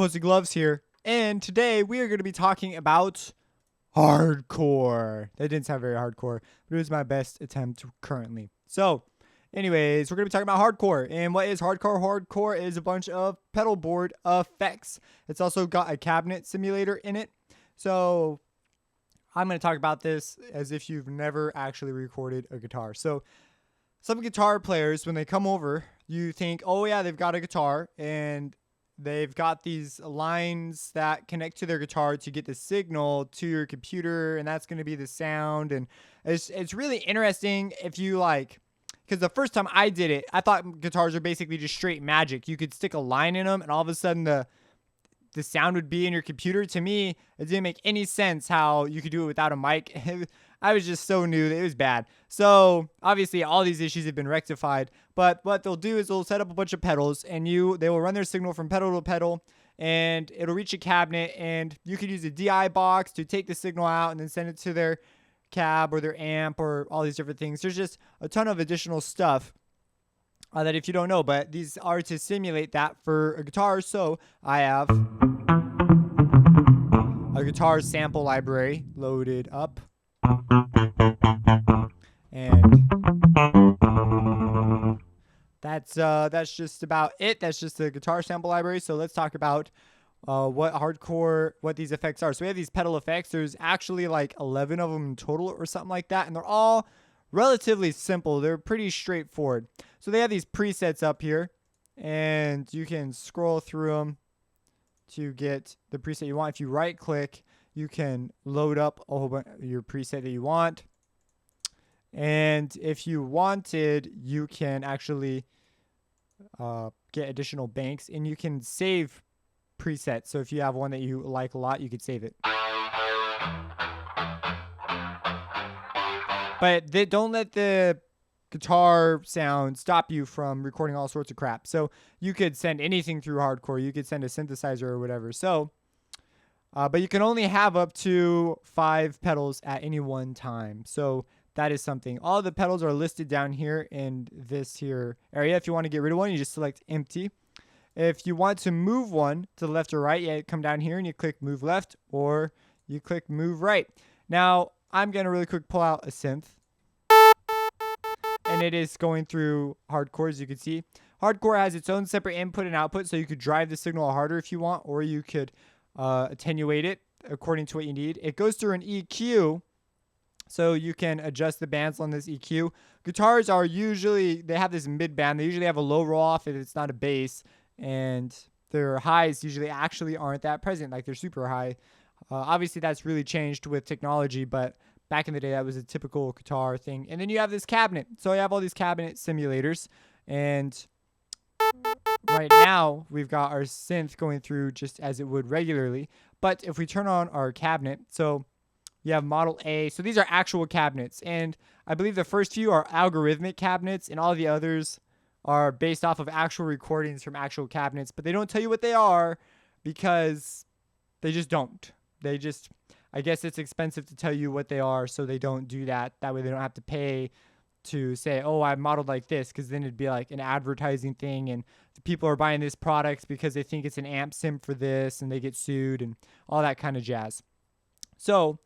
Posted Gloves here, and today we are going to be talking about hardcore. That didn't sound very hardcore, but it was my best attempt currently. So, anyways, we're going to be talking about hardcore. And what is hardcore? Hardcore is a bunch of pedal board effects. It's also got a cabinet simulator in it. So, I'm going to talk about this as if you've never actually recorded a guitar. So, some guitar players, when they come over, you think, oh yeah, they've got a guitar and they've got these lines that connect to their guitar to get the signal to your computer, and that's going to be the sound. And it's really interesting if you like, because the first time I did it, I thought guitars are basically just straight magic. You could stick a line in them and all of a sudden the sound would be in your computer. To me, it didn't make any sense how you could do it without a mic. I was just so new that it was bad. So obviously all these issues have been rectified, but what they'll do is they'll set up a bunch of pedals and they will run their signal from pedal to pedal and it'll reach a cabinet, and you could use a DI box to take the signal out and then send it to their cab or their amp or all these different things. There's just a ton of additional stuff that if you don't know, but these are to simulate that for a guitar. So I have a guitar sample library loaded up, and that's just about it. That's just the guitar sample library. So let's talk about what these effects are. So we have these pedal effects. There's actually like 11 of them in total or something like that, and they're all relatively simple. They're pretty straightforward. So they have these presets up here, and you can scroll through them to get the preset you want. If you right click, you can load up a whole bunch of your preset that you want. And if you wanted, you can actually get additional banks, and you can save presets. So if you have one that you like a lot, you could save it. But don't let the guitar sound stop you from recording all sorts of crap. So you could send anything through hardcore. You could send a synthesizer or whatever. So, but you can only have up to 5 pedals at any one time. So that is something. All the pedals are listed down here in this here area. If you want to get rid of one, you just select empty. If you want to move one to the left or right, you come down here and you click move left, or you click move right. Now, I'm going to really quick pull out a synth, and it is going through hardcore, as you can see. Hardcore has its own separate input and output, so you could drive the signal harder if you want, or you could attenuate it according to what you need. It goes through an EQ, so you can adjust the bands on this EQ. Guitars are usually, they have this mid band. They usually have a low roll off if it's not a bass, and their highs usually actually aren't that present, like they're super high. Obviously, that's really changed with technology, but back in the day, that was a typical guitar thing. And then you have this cabinet. So I have all these cabinet simulators, and right now we've got our synth going through just as it would regularly. But if we turn on our cabinet, so you have Model A. So these are actual cabinets, and I believe the first few are algorithmic cabinets, and all the others are based off of actual recordings from actual cabinets, but they don't tell you what they are because they just don't. I guess it's expensive to tell you what they are, so they don't do that. That way they don't have to pay to say, oh, I modeled like this, because then it'd be like an advertising thing, and people are buying this product because they think it's an amp sim for this, and they get sued and all that kind of jazz. So,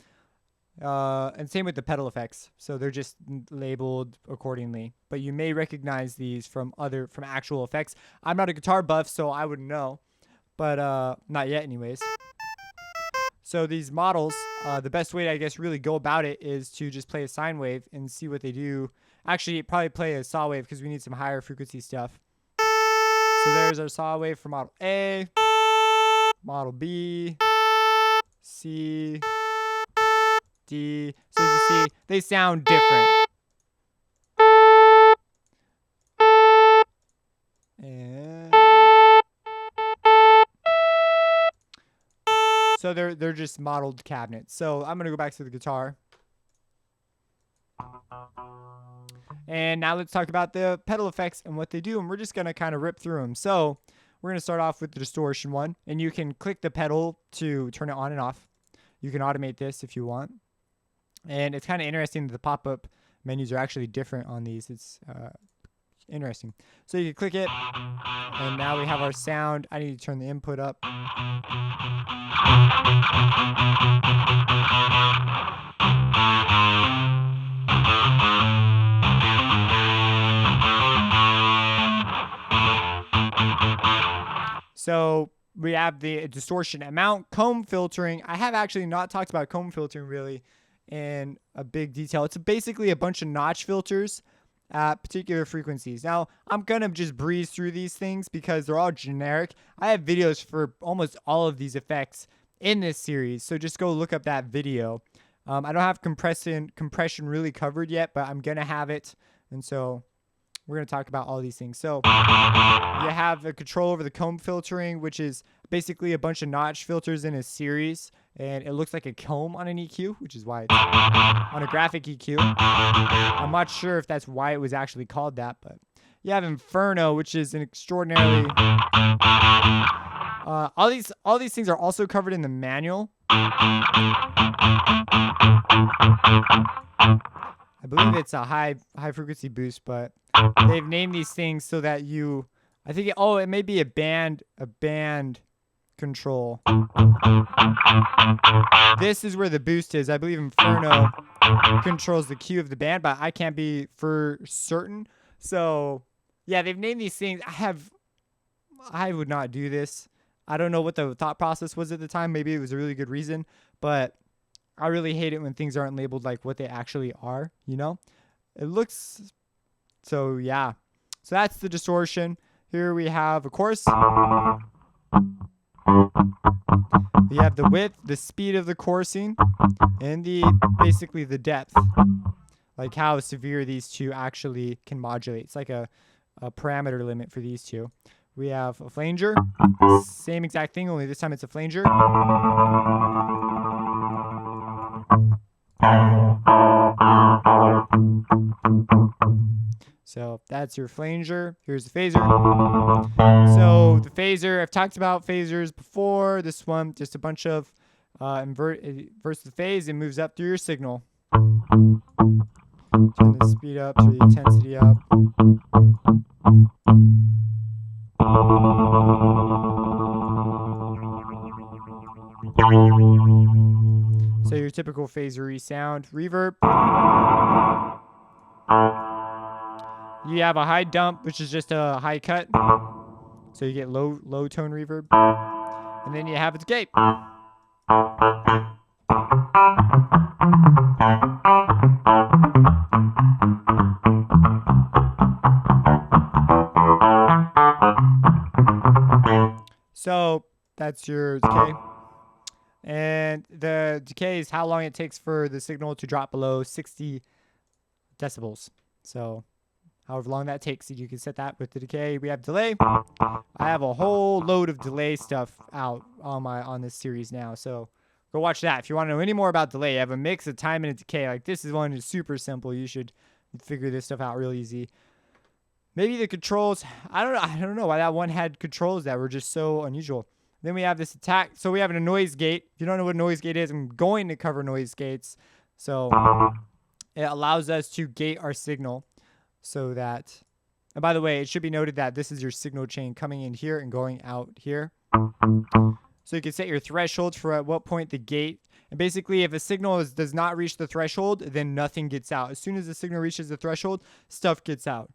and same with the pedal effects. So they're just labeled accordingly, but you may recognize these from actual effects. I'm not a guitar buff, so I wouldn't know, but not yet anyways. So these models, the best way to, I guess, really go about it is to just play a sine wave and see what they do. Actually, probably play a saw wave because we need some higher frequency stuff. So there's our saw wave for Model A, Model B, C, D. So as you see, they sound different. And so they're just modeled cabinets. So I'm gonna go back to the guitar. And now let's talk about the pedal effects and what they do, and we're just gonna kind of rip through them. So we're gonna start off with the distortion one, and you can click the pedal to turn it on and off. You can automate this if you want. And it's kind of interesting that the pop-up menus are actually different on these. It's Interesting. So you can click it, and now we have our sound. I need to turn the input up. So we have the distortion amount, comb filtering. I have actually not talked about comb filtering really in a big detail. It's basically a bunch of notch filters at particular frequencies. Now, I'm going to just breeze through these things because they're all generic. I have videos for almost all of these effects in this series, so just go look up that video. I don't have compression really covered yet, but I'm going to have it, and so we're going to talk about all these things. So you have the control over the comb filtering, which is basically a bunch of notch filters in a series, and it looks like a comb on an EQ, which is why it's on a graphic EQ. I'm not sure if that's why it was actually called that, but you have Inferno, which is an extraordinarily all these things are also covered in the manual. I believe it's a high frequency boost, but they've named these things so that you, I think, it may be a band control. This is where the boost is. I believe Inferno controls the Q of the band, but I can't be for certain. So yeah, they've named these things. I would not do this. I don't know what the thought process was at the time. Maybe it was a really good reason, but I really hate it when things aren't labeled like what they actually are, you know? It looks, so yeah. So that's the distortion. Here we have, of course, we have the width, the speed of the coursing, and basically the depth. Like how severe these two actually can modulate. It's like a parameter limit for these two. We have a flanger, same exact thing, only this time it's a flanger. So that's your flanger. Here's the phaser. So the phaser, I've talked about phasers before. This one, just a bunch of inverts the phase and moves up through your signal. Turn the speed up, turn the intensity up. So your typical phasery sound. Reverb. You have a high dump, which is just a high cut. So you get low tone reverb. And then you have its gate. So that's your decay. And the decay is how long it takes for the signal to drop below 60 decibels. So however long that takes, you can set that with the decay. We have delay. I have a whole load of delay stuff out on this series now. So go watch that. If you want to know any more about delay, I have a mix of time and a decay. Like this one is super simple. You should figure this stuff out real easy. Maybe the controls, I don't know why that one had controls that were just so unusual. Then we have this attack. So we have a noise gate. If you don't know what a noise gate is, I'm going to cover noise gates. So it allows us to gate our signal so that, and by the way, it should be noted that this is your signal chain coming in here and going out here. So you can set your thresholds for at what point the gate, and basically if a signal does not reach the threshold, then nothing gets out. As soon as the signal reaches the threshold, stuff gets out.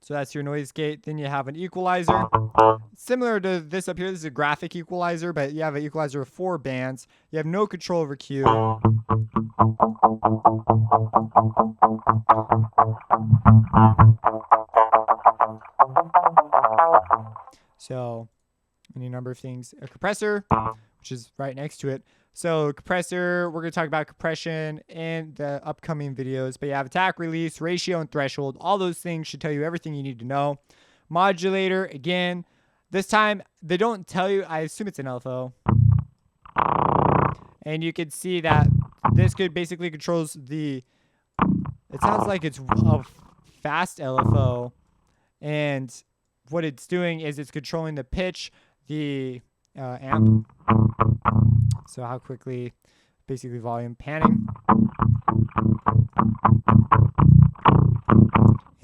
So that's your noise gate. Then you have an equalizer. Similar to this up here, this is a graphic equalizer, but you have an equalizer of 4 bands. You have no control over Q. So any number of things. A compressor, which is right next to it. So compressor, we're going to talk about compression in the upcoming videos. But you have attack, release, ratio, and threshold. All those things should tell you everything you need to know. Modulator, again, this time they don't tell you. I assume it's an LFO. And you can see that this could basically controls the, it sounds like it's a fast LFO. And what it's doing is it's controlling the pitch, the amp. So how quickly, basically volume, panning.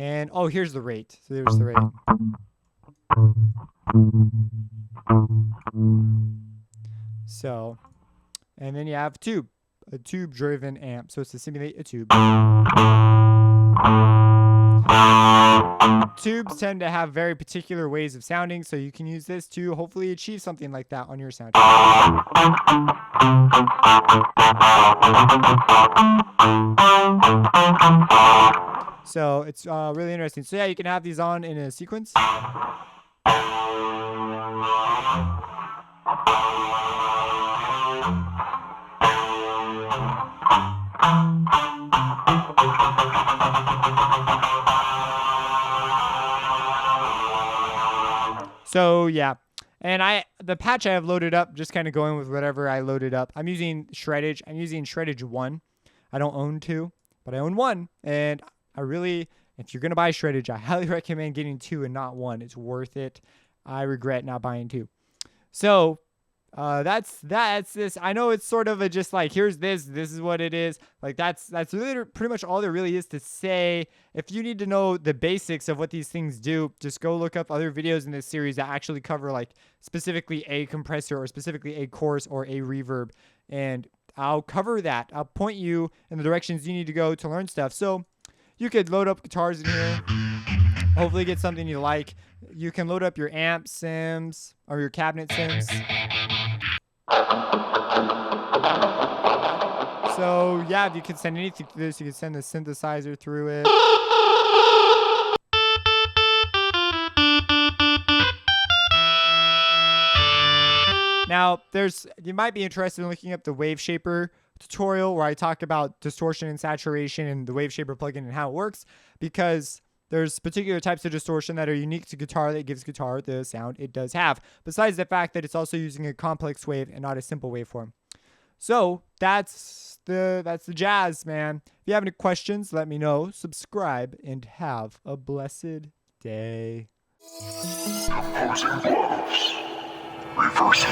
And oh, here's the rate. So there's the rate. So, and then you have a tube driven amp. So it's to simulate a tube. Tubes tend to have very particular ways of sounding, so you can use this to hopefully achieve something like that on your sound. So it's really interesting. So yeah, you can have these on in a sequence. So yeah, and the patch I have loaded up, just kind of going with whatever I loaded up. I'm using Shreddage. I'm using Shreddage 1. I don't own 2, but I own 1. And I really, if you're going to buy Shreddage, I highly recommend getting 2 and not 1. It's worth it. I regret not buying 2. So that's this. I know it's sort of a just like, here's this is what it is. Like that's really pretty much all there really is to say. If you need to know the basics of what these things do, just go look up other videos in this series that actually cover like specifically a compressor or specifically a chorus or a reverb, and I'll cover that. I'll point you in the directions you need to go to learn stuff. So you could load up guitars in here, hopefully get something you like. You can load up your amp sims or your cabinet sims. So yeah, you can send anything to this. You can send the synthesizer through it. Now, you might be interested in looking up the Wave Shaper tutorial where I talk about distortion and saturation and the Wave Shaper plugin and how it works, because there's particular types of distortion that are unique to guitar that gives guitar the sound it does have, besides the fact that it's also using a complex wave and not a simple waveform. So that's the jazz, man. If you have any questions, let me know. Subscribe and have a blessed day. Opposing gloves. Reversing.